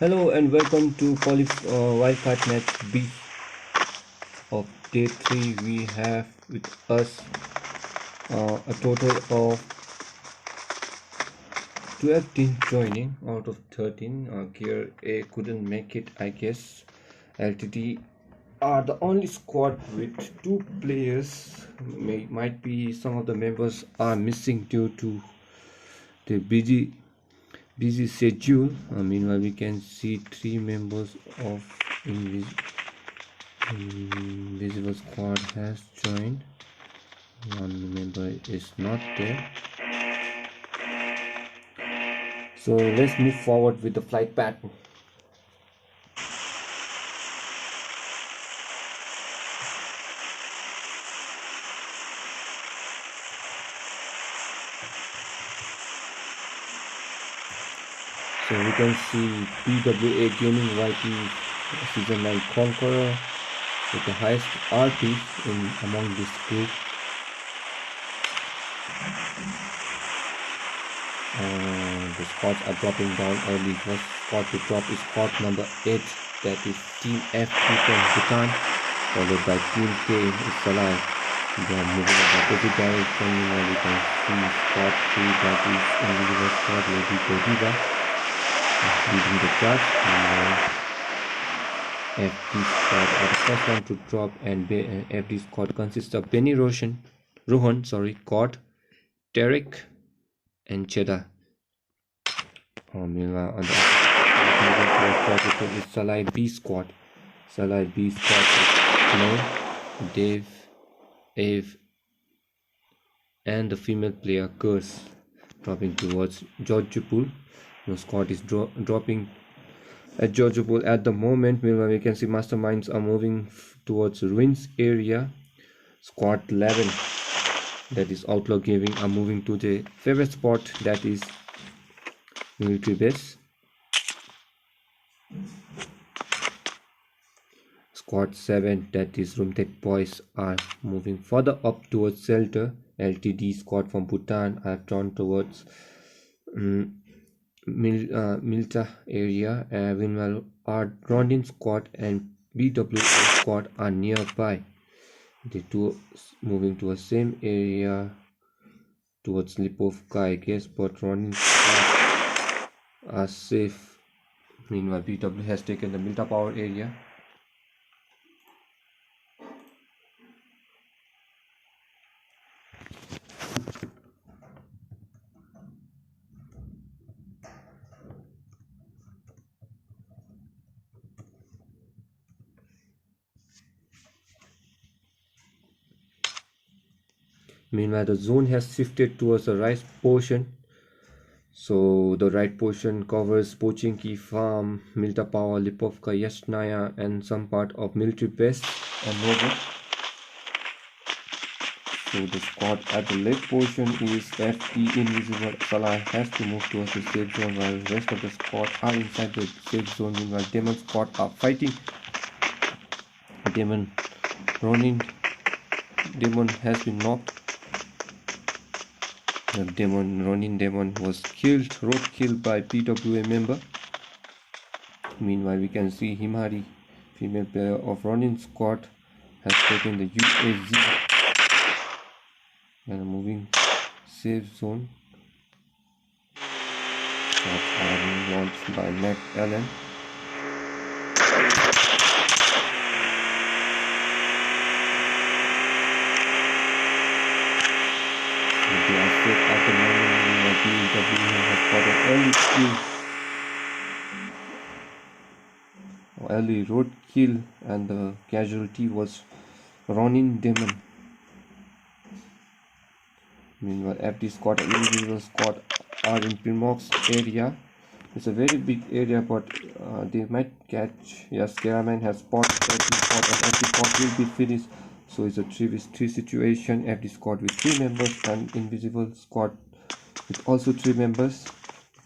Hello and welcome to Wildcard Match B of Day 3. We have with us a total of 12 teams joining out of 13. Gear A couldn't make it, I guess. LTD are the only squad with 2 players. Might be some of the members are missing due to the busy schedule. Meanwhile, we can see 3 members of invisible squad has joined. One member is not there. So let's move forward with the flight pattern. So we can see PWA Gaming YT Season 9 Conqueror with the highest RP among this group. The squads are dropping down early. First squad to drop is squad number 8, that is Team FP from Bhutan, followed by Team K is Salai. They are moving in the opposite direction. Now we can see squad 3, that is individual squad Lady Godiva leading the charge. FD squad are the first one to drop, and FD squad consists of Benny Rohan, Cod, Derek, and Cheddar. Meanwhile, on the opposite is Salai B squad. Salai B squad is Flo, Dave, Ave, and the female player Curse dropping towards Georgipur. The squad is dropping at Georgipur at the moment. Meanwhile, we can see masterminds are moving towards Ruins area. Squad 11, that is Outlaw Gaming, are moving to the favorite spot, that is military base. Squad 7, that is Roomtech Boys, are moving further up towards shelter. LTD squad from Bhutan have drawn towards Milta area. Meanwhile, our Rondin squad and BWA squad are nearby. The two moving to the same area towards Lipovka, I guess, but Rondin squad are safe. Meanwhile, BW has taken the Milta power area. Meanwhile, the zone has shifted towards the right portion. So the right portion covers Pochinki Farm, Milta Power, Lipovka, Yasnaya, and some part of military base and Novot. So the squad at the left portion is FD Invisible. Salah has to move towards the safe zone, while the rest of the squad are inside the safe zone. Meanwhile, Demon squad are fighting. Demon has been knocked. The Ronin Demon was road killed by PWA member. Meanwhile, we can see Himari, female player of Ronin squad, has taken the UAZ and moving safe zone. Shots are being launched by Mac Allen. They are safe at the moment. PW has got an early road kill, and the casualty was Ronin Demon. Meanwhile, FD squad and individual squad are in Primox area. It's a very big area, but they might catch. Yes, Karaman has spotted FD squad, and FD squad will be finished. So it's a 3v3 situation. FD squad with 3 members and invisible squad with also 3 members.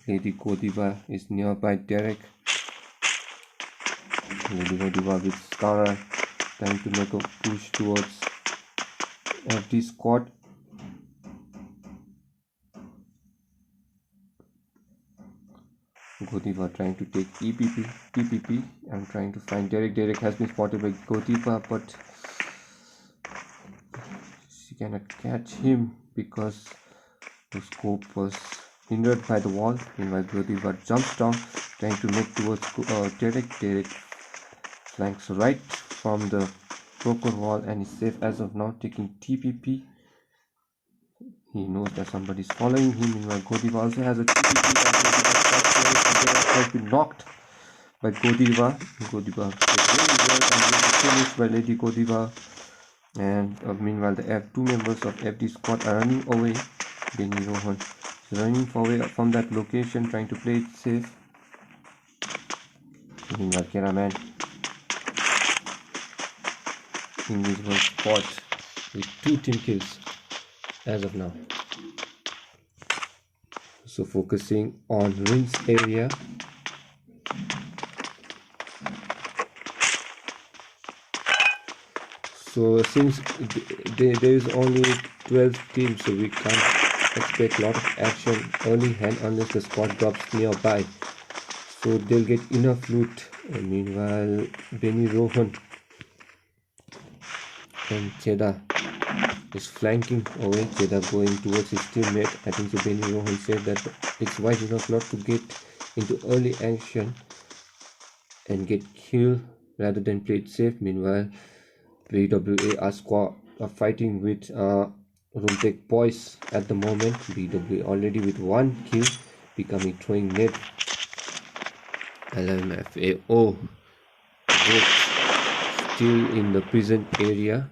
Lady Godiva is nearby Derek. Lady Godiva with Skara trying to make a push towards FD squad. Godiva trying to take TPP. I'm trying to find Derek. Derek has been spotted by Godiva, but she cannot catch him because the scope was hindered by the wall. Meanwhile, Godiva jumps down, trying to make towards Derek. Derek flanks right from the broken wall and is safe as of now, taking TPP. He knows that somebody is following him. Meanwhile, Godiva also has a TPP, and has been knocked by Godiva. Godiva did really well and finished by Lady Godiva. And meanwhile, the two members of FD squad are running away. Benny Rohan is running away from that location, trying to play it safe. Meanwhile, Keraman invisible spot with 2 team kills as of now. So focusing on Rin's area. So since there is only 12 teams, so we can't expect a lot of action early hand unless the squad drops nearby. So they'll get enough loot. Meanwhile, Benny Rohan and Cheddar is flanking away. Cheddar going towards his teammate. I think so Benny Rohan said that it's wise enough not to get into early action and get killed rather than play it safe. Meanwhile, BWA are fighting with Rumtek boys at the moment. BWA already with 1 kill, becoming throwing net. LMFAO both still in the prison area.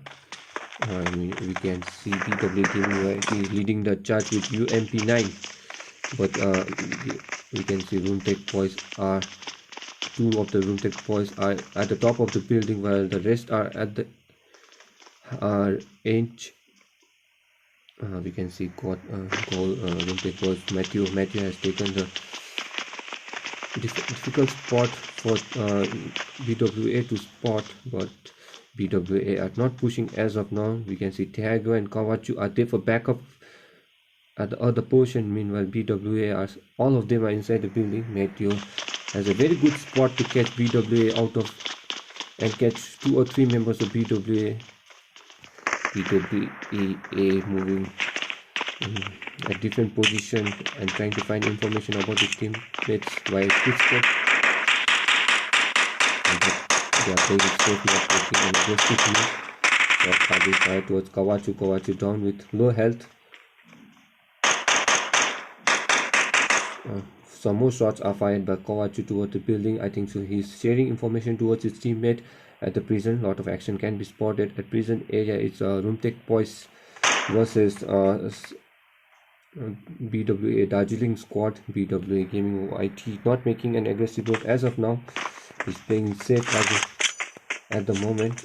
We can see BWA Gaming is leading the charge with UMP9, but we can see Rumtek boys are 2 of the Rumtek boys are at the top of the building, while the rest are at the edge. We can see goal Rumtek boys. Matthew has taken the difficult spot for BWA to spot, but BWA are not pushing as of now. We can see Thiago and Kawachu are there for backup at the other portion. Meanwhile, BWA are all of them are inside the building. Matthew has a very good spot to catch BWA out of and catch 2 or 3 members of BWA. BWA moving at different position and trying to find information about his teammates via footsteps. They are playing it safe, not taking an aggressive move. Shot being fired towards Kawachu. Kawachu down with low health. Some more shots are fired by Kawachu towards the building. I think so he's sharing information towards his teammate at the prison. A lot of action can be spotted at prison area. It's Rumtek boys versus BWA Darjeeling squad. BWA Gaming YT not making an aggressive move as of now. He's playing safe at the moment.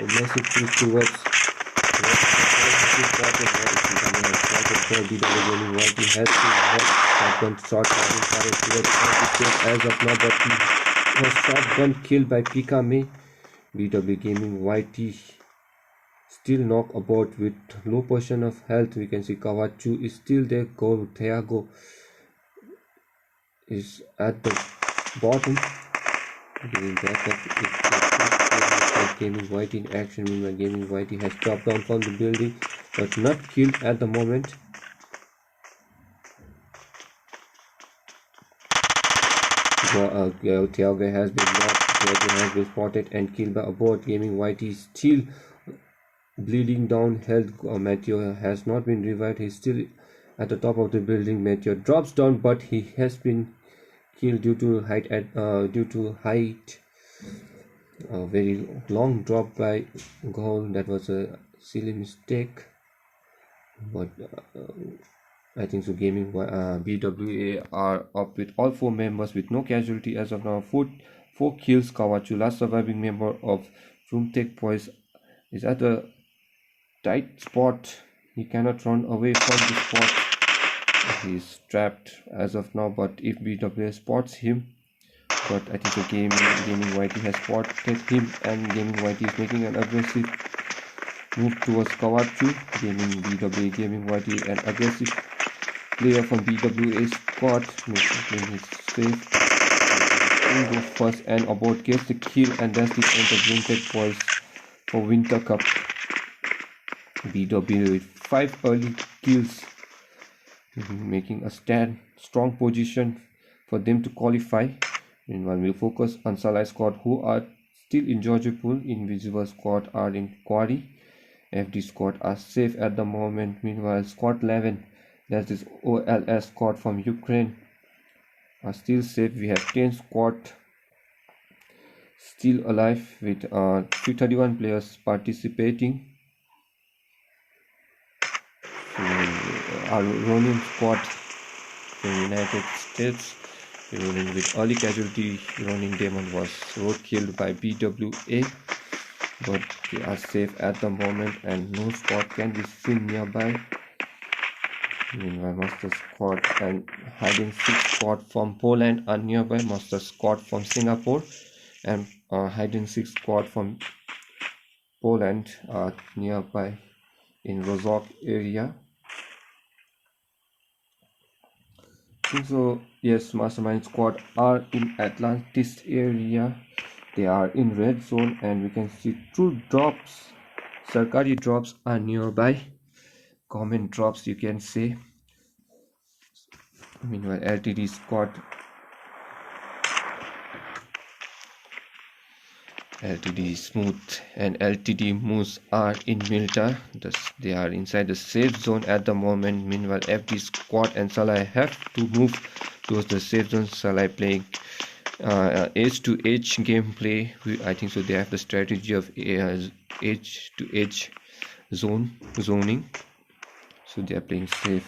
Massive push towards BWA YT has shotgun shot as of now, but he was shotgun killed by Pikame. BW Gaming YT still knock about with low portion of health. We can see Kawachu is still there. Thiago is at the bottom. Giving back up. Gaming YT in action. Meanwhile, Gaming YT has dropped down from the building, but not killed at the moment. Thiago has been knocked. Thiago has been spotted and killed by Abort. Gaming YT still bleeding down health. Matthew has not been revived. He's still at the top of the building. Matthew drops down, but he has been killed due to height. A very long drop by goal. That was a silly mistake, but I think so. Gaming BWA are up with all 4 members with no casualty as of now. 4 kills. Kawachu, last surviving member of Rumtek boys, is at a tight spot. He cannot run away from the spot. He's trapped as of now, but if BWA spots him, but I think the gaming YT has spotted him, and gaming YT is making an aggressive move towards cover 2. Gaming BWA, gaming YT, an aggressive player from BWA squad, making his safe. Go first and about gets the kill, and that's the end of Vinted Boys for Winter Cup. BWA with 5 early kills, making a strong position for them to qualify. Meanwhile, we'll focus on Salai squad, who are still in Georgia pool. Invisible squad are in Quarry. FD squad are safe at the moment. Meanwhile, squad 11, that's this OLS squad from Ukraine, are still safe. We have 10 squad still alive with 331 players participating. So, our Ronin squad from United States, rolling with early casualty. Ronin Demon was road killed by BWA, but they are safe at the moment and no squad can be seen nearby. Meanwhile, Master Squad and Hiding 6 squad from Poland are nearby. Master Squad from Singapore and Hiding 6 squad from Poland are nearby in Rozhok area. So yes, Mastermind squad are in Atlantis area. They are in red zone, and we can see 2 drops. Sarkari drops are nearby. Common drops, you can say. Meanwhile, LTD squad, LTD Smooth and LTD Moose are in Milta. They are inside the safe zone at the moment. Meanwhile, FD squad and Salai have to move towards the safe zone. Salai playing edge to edge gameplay. I think so. They have the strategy of edge to edge zoning. So they are playing safe.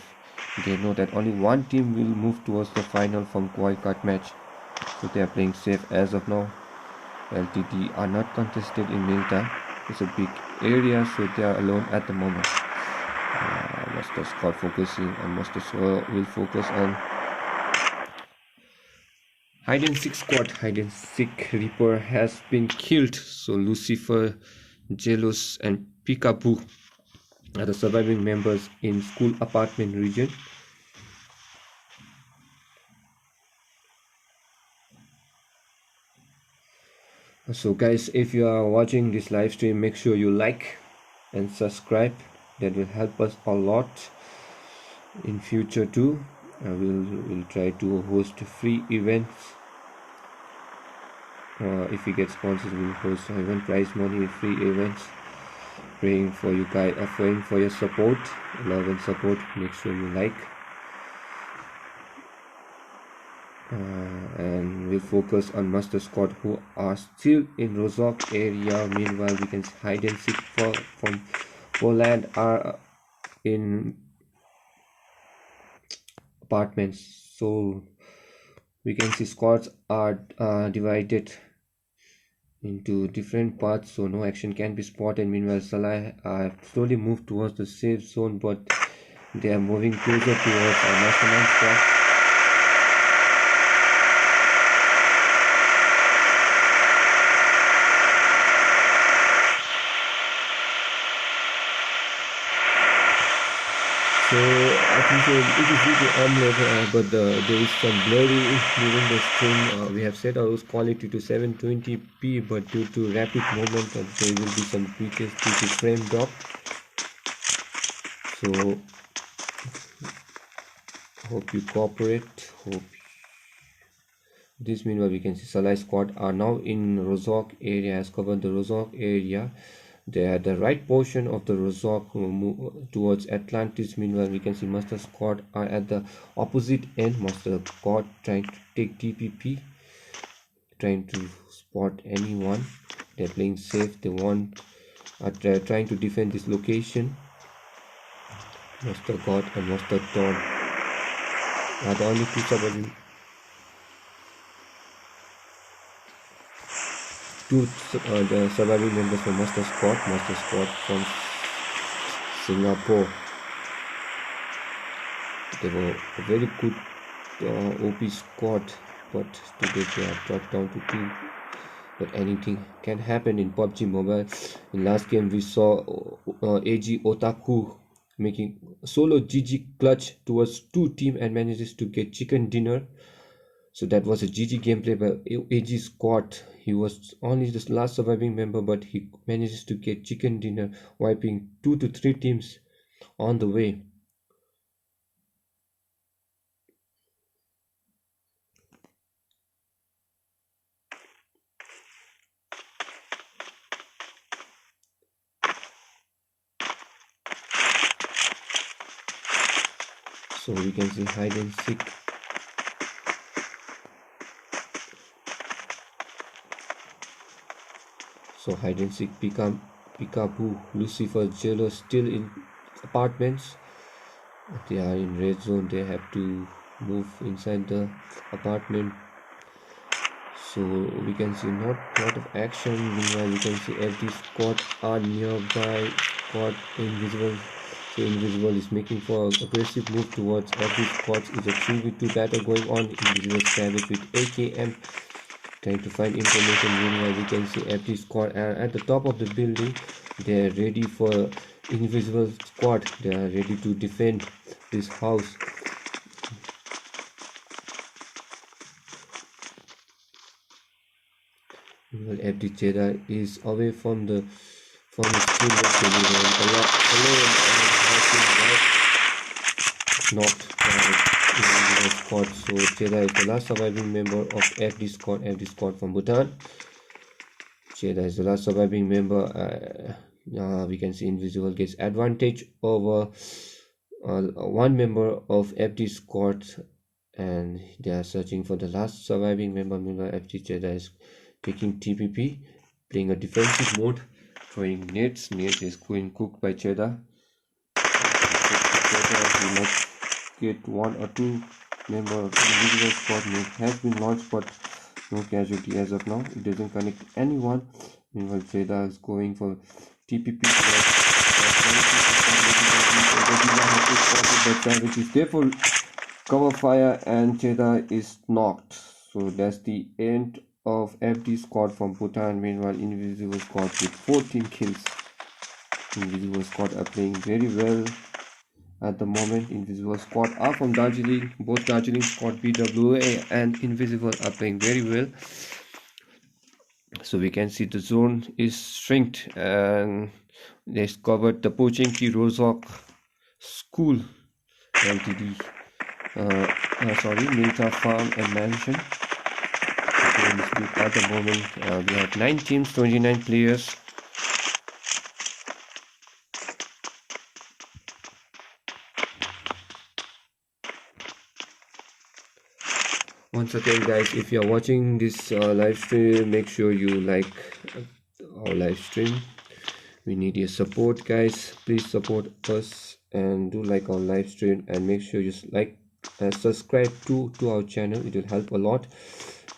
They know that only one team will move towards the final from Wildcard match. So they are playing safe as of now. LTD are not contested in Milta. It's a big area, so they are alone at the moment. Master Squad focusing, and Master Squad will focus on Hide and Seek squad. Hide and Seek Reaper has been killed, so Lucifer, Jealous and Peekaboo are the surviving members in school apartment region. So guys, if you are watching this live stream, make sure you like and subscribe. That will help us a lot in future too. We'll try to host free events. If we get sponsors, we'll host event prize money, free events. Praying for you guys, praying for your support, love and support. Make sure you like. And we'll focus on Master Squad, who are still in Rozhok area. Meanwhile, we can Hide and Seek from Poland are in apartments. So we can see squads are divided into different parts, so no action can be spotted. Meanwhile, Salah slowly moved towards the safe zone, but they are moving closer towards our Mastermind squad. So I think so it is really omelette, but there is some blurry during the stream. We have set our quality to 720p, but due to rapid movement, there will be some tweaks due to frame drop. So hope you cooperate. Hope this. Meanwhile, we can see Salai squad are now in Rozhok area, has covered the Rozhok area. They are the right portion of the Rozhok towards Atlantis. Meanwhile, we can see Master Squad are at the opposite end. Master Squad trying to take TPP, trying to spot anyone. They're playing safe. They are trying to defend this location. Master God and Master Dawn are the only two surviving. The surviving members from Master Squad from Singapore. They were a very good OP squad but today they are dropped down to 2. But anything can happen in PUBG Mobile. In last game we saw AG Otaku making solo GG clutch towards 2 team and manages to get chicken dinner. So that was a GG gameplay by AG squad. He was only the last surviving member, but he manages to get chicken dinner, wiping 2 to 3 teams on the way. So we can see hide and seek. So hide and seek Peekaboo, Lucifer, Jello still in apartments. They are in red zone. They have to move inside the apartment. So we can see not a lot of action. Meanwhile, we can see every squad are nearby. Squad invisible. So invisible is making for aggressive move towards every squad. Is a 3v2 battle going on. Invisible savage with AKM trying to find information. Meanwhile, we can see every squad at the top of the building. They are ready for invisible squad. They are ready to defend this house. Well, FD Jedi is away from the teammates alone and has been knocked by the squad. So Jedi is the last surviving member of FD squad from Bhutan. Jedi is the last surviving member. We can see Invisible gets advantage over one member of FD squad, and they are searching for the last surviving member. Meanwhile, FD Jedi is taking TPP, playing a defensive mode, throwing nades. Nade is going cooked by Cheddar. He might get 1 or 2 member of the individual squad. Nade has been launched, but no casualty as of now. It doesn't connect anyone. Meanwhile, Cheddar is going for TPP. But Savage is there for cover fire, and Cheddar is knocked. So that's the end of FD squad from Bhutan. Meanwhile, Invisible squad with 14 kills. Invisible squad are playing very well at the moment. Invisible squad are from Darjeeling. Both Darjeeling squad BWA and Invisible are playing very well. So we can see the zone is shrinked, and they covered the Pochinki Rozok School LTD. Milta Farm and Mansion. At the moment, we have 9 teams, 29 players. Once again, guys, if you are watching this live stream, make sure you like our live stream. We need your support, guys. Please support us and do like our live stream, and make sure you like and subscribe to our channel. It will help a lot.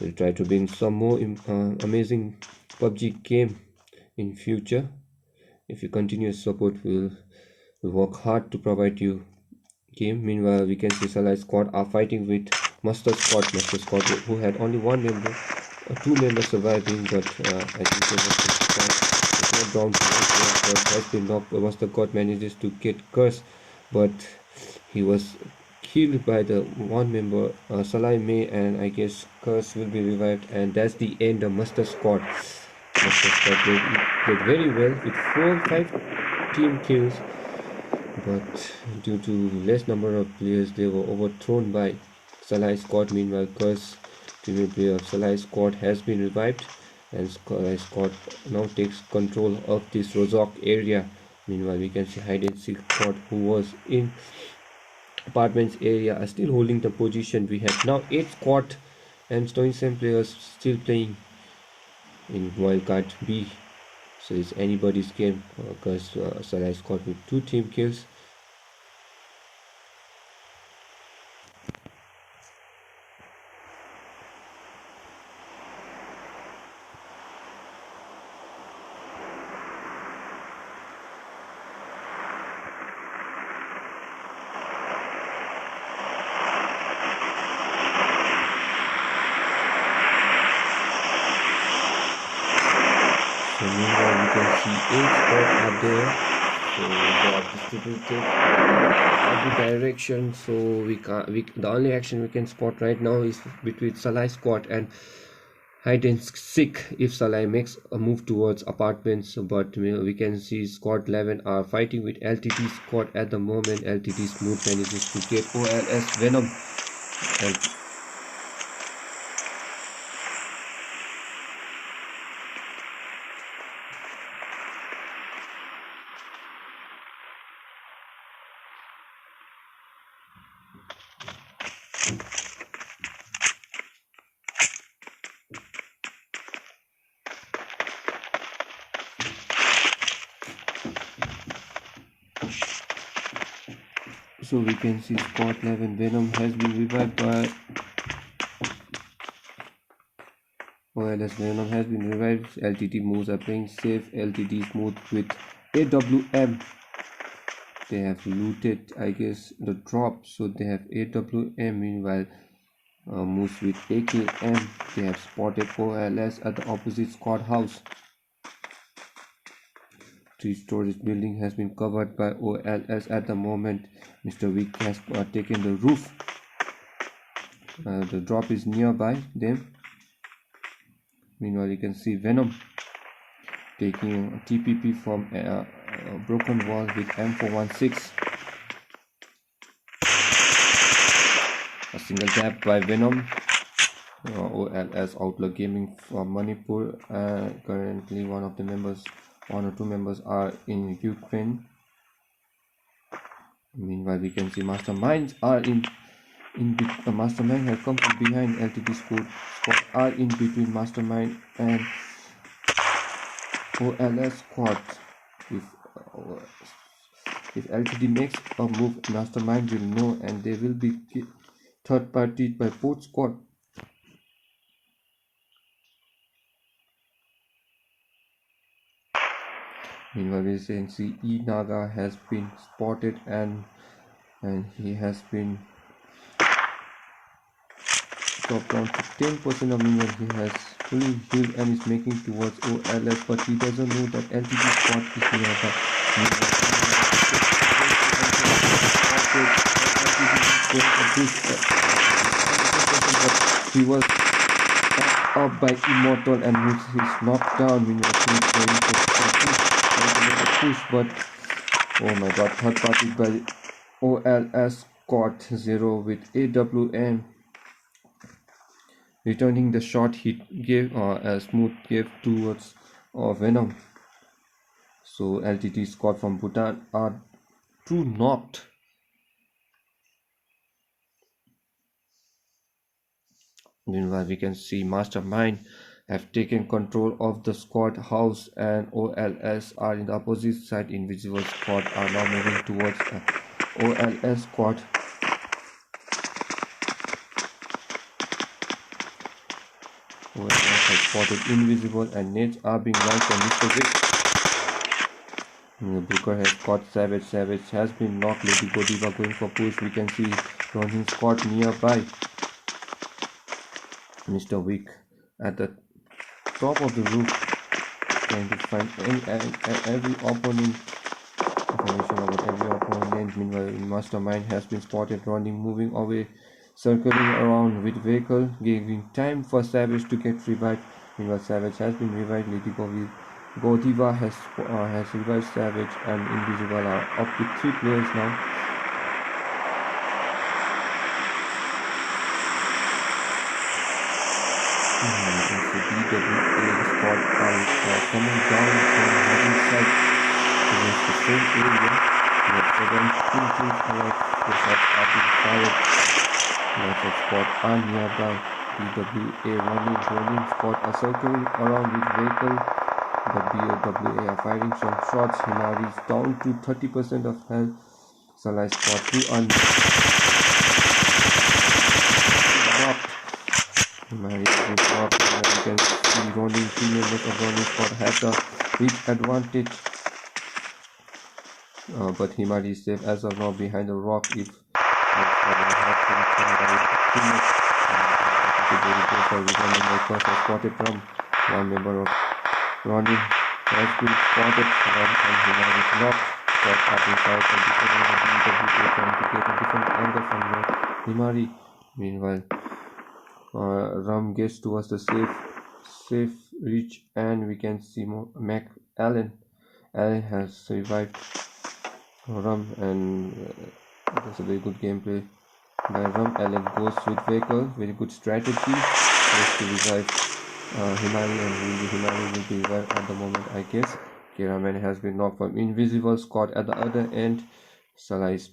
We'll try to bring some more amazing PUBG game in future. If you continue to support, we'll work hard to provide you game. Meanwhile, we can see Salai squad are fighting with Master Squad, who had only 1 member, 2 members surviving, but I think it's not down to has been knocked. Master Squad manages to get Curse, but he was killed by the 1 member, Salai May, and I guess Curse will be revived, and that's the end of Master Squad. Master Squad played very well with 4-5 team kills, but due to less number of players, they were overthrown by Salai squad. Meanwhile, Curse, female player of Salai squad, has been revived, and Salai squad now takes control of this Rozok area. Meanwhile, we can see hide and seek squad, who was in apartments area, are still holding the position. We have now 8 squad and 27 players still playing in Wildcard B. So it's anybody's game, because Salai squad with 2 team kills. see 8 squad are there, so they are distributed every direction. So the only action we can spot right now is between Salai squad and hide and seek if Salai makes a move towards apartments. But we can see squad 11 are fighting with LTT squad at the moment. LTT Smooth manages to get OLS Venom. So we can see squad 11 Venom has been revived by OLS Venom has been revived. LTT moves are playing safe. LTT Smooth with AWM. They have looted, I guess, the drop, so they have AWM. Meanwhile, moves with AKM. They have spotted OLS at the opposite squad house. 3-storage building has been covered by OLS at the moment. Mr. Wick has taken the roof. The drop is nearby them. Meanwhile, you can see Venom taking a TPP from a broken wall with M416. A single tap by Venom. OLS Outlaw Gaming from Manipur. Currently, one or two members are in Ukraine. Meanwhile, we can see Masterminds are the Mastermind have come from behind. LTT squad are in between Mastermind and OLS squad. If LTT makes a move, Mastermind will know, and they will be third party by both squad. Meanwhile, we can see E Naga has been spotted and he has been dropped down to 10% of meanwhile he has fully healed and is making towards OLS, but he doesn't know that LTT squad is nearby. He was up by Immortal and he's knocked down. Meanwhile, he is going to push, but oh my god, third party by OLS squad 0 with AWM. Returning the shot he gave Smooth gave towards Venom. So LTT squad from Bhutan are 2 knocked. Meanwhile, we can see Mastermind have taken control of the squad house and OLS are in the opposite side. Invisible squad are now moving towards OLS squad. OLS has spotted Invisible and nades are being launched on Mr. Vic. Booker has caught Savage. Savage has been knocked. Lady Godiva going for push. We can see Ronin squad nearby. Mr. Wick at the top of the roof trying to find every opponent, information about every opponent. Meanwhile, Mastermind has been spotted running, moving away, circling around with vehicle, giving time for Savage to get revived. Meanwhile, Savage has been revived. Lady Godiva has revived Savage, and Invisible are up to 3 players now. BWA squad are coming down from the side towards the same area. We have 17 teams alive. The shots are being fired. Lots of squad are nearby. BWA running squad are circling around with vehicle. The BWA are firing some shots. Himari is down to 30% of health. Salai squad 2 are knocked. Himari is knocked. You can see Ronin, 2 members of Ronin squad have the big advantage. But Himari is safe as of now behind the rock. If spotted from one member of Ronin has been spotted from and Himari is knocked. Got up inside and BWA trying to get a different angle from here. Himari, meanwhile, Ram gets towards the safe reach, and we can see more Mac Allen. Allen has survived Ram, and that's a very good gameplay by Ram. Allen goes with vehicle, very good strategy. Goes to revive Himari, and Himari will be revived at the moment, I guess. Kiraman has been knocked from invisible squad at the other end. Salah is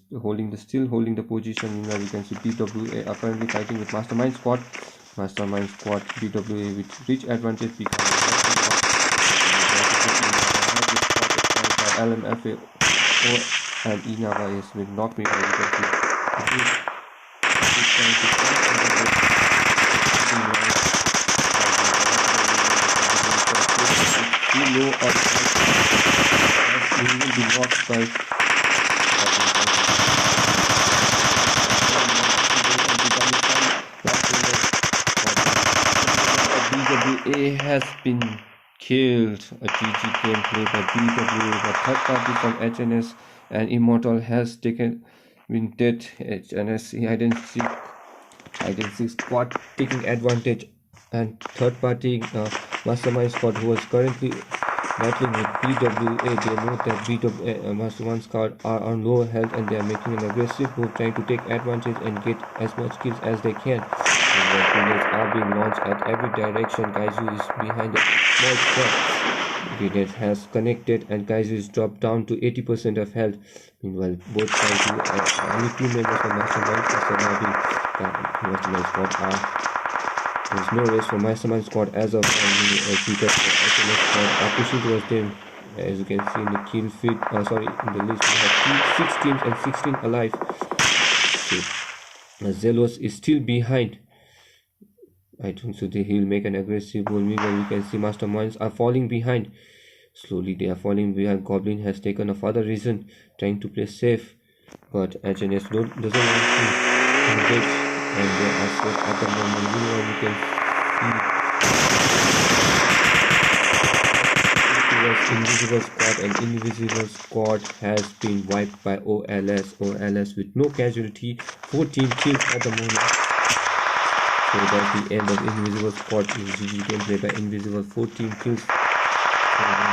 still holding the position. Meanwhile, we can see BWA apparently fighting with Mastermind squad. Mastermind squad, BWA with rich advantage because LMFA and Inava has been knocked me by he will be knocked by BWA has been killed. A GG gameplay by BWA. The third party from HNS and Immortal has been dead. HNS hide and seek squad taking advantage, and third party Mastermind squad who was currently battling with BWA. They know that BWA Mastermind squad are on low health, and they are making an aggressive move, trying to take advantage and get as much kills as they can. Grenades are being launched at every direction. Kaizu is behind a small trap. Grenade has connected, and Kaizu is dropped down to 80% of health. Meanwhile, both Kaizu and only 2 members of Mastermind are surviving. Mastermind squad there's no race for Mastermind squad as of now. Squad are pushing towards them. As you can see in the kill feed, in the list we have 6 teams and 16 alive. So, Zelos is still behind. I think so he'll make an aggressive goal. Meanwhile, we can see Masterminds are falling behind. Slowly they are falling behind. Goblin has taken a further reason, trying to play safe, but HNS doesn't want to engage, and they are safe at the moment. Meanwhile, we can see Invisible Squad, and Invisible Squad has been wiped by OLS with no casualty, 14 kills at the moment. So that's the end of Invisible Squad. GG gameplay by Invisible, 14 kills. So you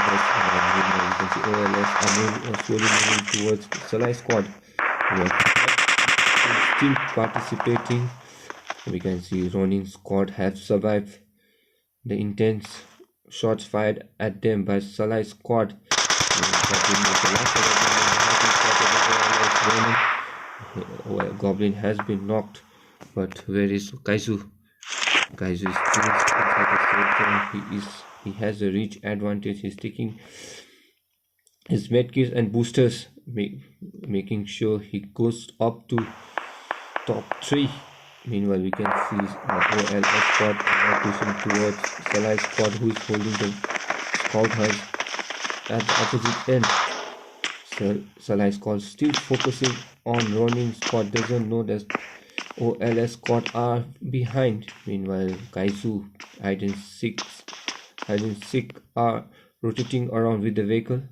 can see OLS are slowly moving towards Salah squad. We are still participating. We can see Ronin squad have survived the intense shots fired at them by Salah squad. Goblin has been knocked. But where is Kaizu? Kaizu is still inside the safe zone. He has a reach advantage. He's taking his medkits and boosters, making sure he goes up to top 3. Meanwhile, we can see OLS squad pushing towards Salah squad, who is holding the scout house at the opposite end. So Salah squad still focusing on Ronin squad, doesn't know that OLS squad are behind. Meanwhile, Kaizu, hide and seek are rotating around with the vehicle.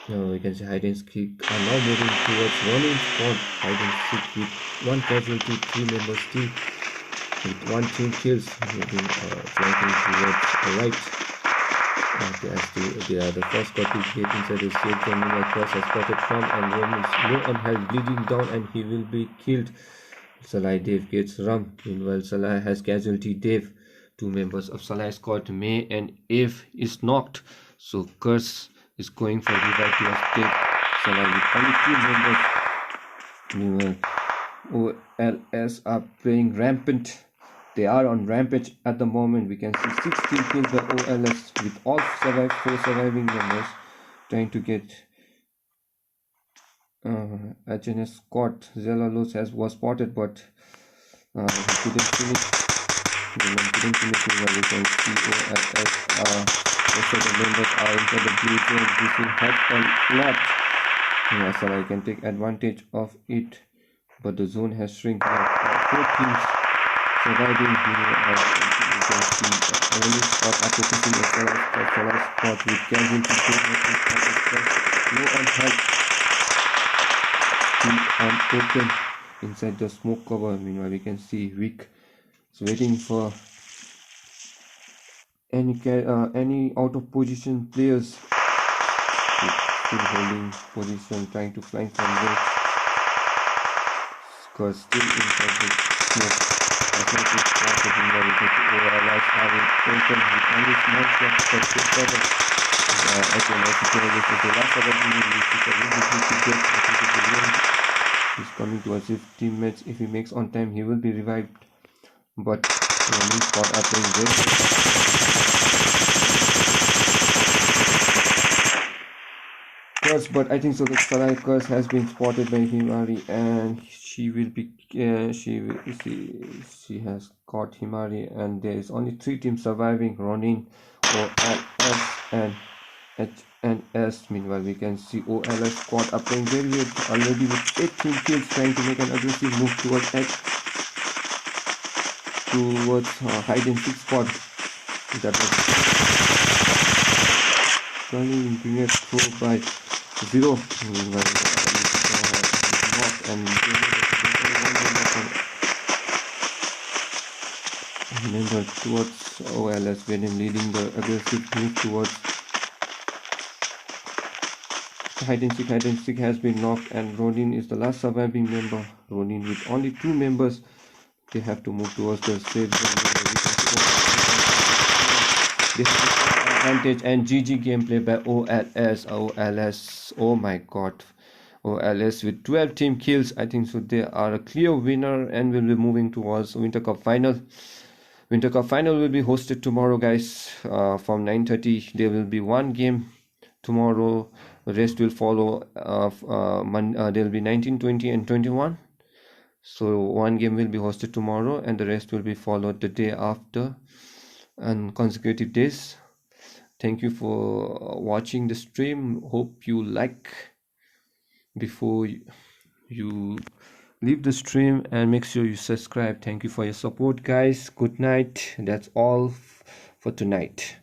Now we can see hide and seek are now moving towards Ronin squad. Hide and seek with 1 casualty, 3 members still with 1 team kills, moving flanking towards the right. They are the first squad to get inside the safe zone. Meanwhile, Cross has spotted from, and Ronin is low on health, bleeding down, and he will be killed. Salah Dave gets Ram. Meanwhile, Salah has casualty Dave. 2 members of Salah squad, May and Eve, is knocked. So Curse is going for revive to escape. Salah with only 2 members. Meanwhile, OLS are playing rampant. They are on rampage at the moment. We can see 16 kills by OLS with all 4 surviving members trying to get HNS squad. Zelalos was spotted, but he couldn't finish didn't finish where we can see OLS most of the members are inside the blue zone. This will help a lot. Yeah, so I can take advantage of it, but the zone has shrunk now. 4 teams surviving here. You can see early spot are focusing as well as for solar spot with Calvin to go no one help open inside the smoke cover. Meanwhile, we can see Vic is waiting for any out of position players. Still holding position, trying to flank from there. Because still inside the smoke. That's not too possible. We get to OLS having open with only small shots for the cover. Okay, let's see this is the last of the video. He's coming towards his teammates. If he makes on time, he will be revived. But running spot are playing very good. Curse, but I think so. The Sarai curse has been spotted by Himari, and she will be. She has caught Himari, and there is only 3 teams surviving: Ronin, OLS, and HNS. Meanwhile, we can see OLS squad are playing very good already with 18 kills, trying to make an aggressive move towards hide and seek spot. That was turning grenade throw by 0. Meanwhile, and remember towards OLS when leading the aggressive move towards hide and seek has been knocked, and Ronin is the last surviving member. Ronin with only 2 members, they have to move towards the safe zone. This is advantage and GG gameplay by OLS. Oh my god, OLS with 12 team kills. I think so they are a clear winner and will be moving towards Winter Cup final. Winter Cup final will be hosted tomorrow, guys, from 9:30. There will be 1 game tomorrow. The rest will follow. There will be 19, 20 and 21. So 1 game will be hosted tomorrow, and the rest will be followed the day after and consecutive days. Thank you for watching the stream. Hope you like. Before you leave the stream, and make sure you subscribe. Thank you for your support, guys. Good night. That's all for tonight.